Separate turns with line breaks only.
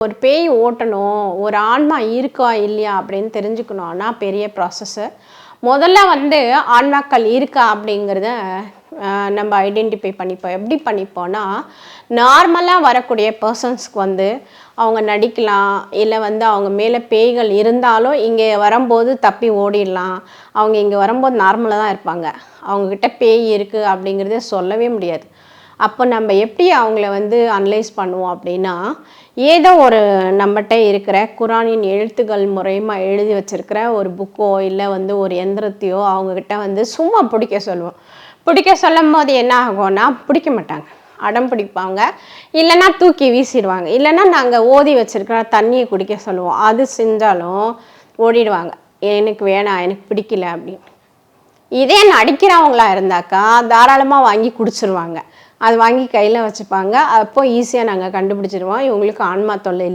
ஒரு பேய் ஓட்டணும், ஒரு ஆன்மா இருக்கா இல்லையா அப்படின்னு தெரிஞ்சுக்கணும்னா பெரிய ப்ராசஸ்ஸு. முதல்ல ஆன்மாக்கள் இருக்கா அப்படிங்கிறத நம்ம ஐடென்டிஃபை பண்ணிப்போம். எப்படி பண்ணிப்போம்னா, நார்மலாக வரக்கூடிய பர்சன்ஸ்க்கு அவங்க நடிக்கலாம், இல்லை அவங்க மேலே பேய்கள் இருந்தாலும் இங்கே வரும்போது தப்பி ஓடிடலாம். அவங்க இங்கே வரும்போது நார்மலாக தான் இருப்பாங்க. அவங்கக்கிட்ட பேய் இருக்குது அப்படிங்கிறத சொல்லவே முடியாது. அப்போ நம்ம எப்படி அவங்கள அனலைஸ் பண்ணுவோம் அப்படின்னா, ஏதோ ஒரு நம்மகிட்ட இருக்கிற குரானின் எழுத்துக்கள் மூலயமா எழுதி வச்சிருக்கிற ஒரு புக்கோ இல்லை ஒரு எந்திரத்தையோ அவங்கக்கிட்ட சும்மா பிடிக்க சொல்லுவோம். பிடிக்க சொல்லும் போது என்ன ஆகும்னா, பிடிக்க மாட்டாங்க, அடம் பிடிப்பாங்க, இல்லைன்னா தூக்கி வீசிடுவாங்க, இல்லைன்னா நாங்கள் ஓதி வச்சிருக்கிற தண்ணியை குடிக்க சொல்லுவோம். அது செஞ்சாலும் ஓடிடுவாங்க, எனக்கு வேணாம், எனக்கு பிடிக்கல அப்படின்னு. இதே நடிக்கிறவங்களா இருந்தாக்கா தாராளமாக வாங்கி குடிச்சிருவாங்க. அது வாங்கி கையில் வச்சுப்பாங்க. அப்போ ஈஸியாக நாங்கள் கண்டுபிடிச்சிருவோம், இவங்களுக்கு ஆன்மா தொல்லை இல்லை.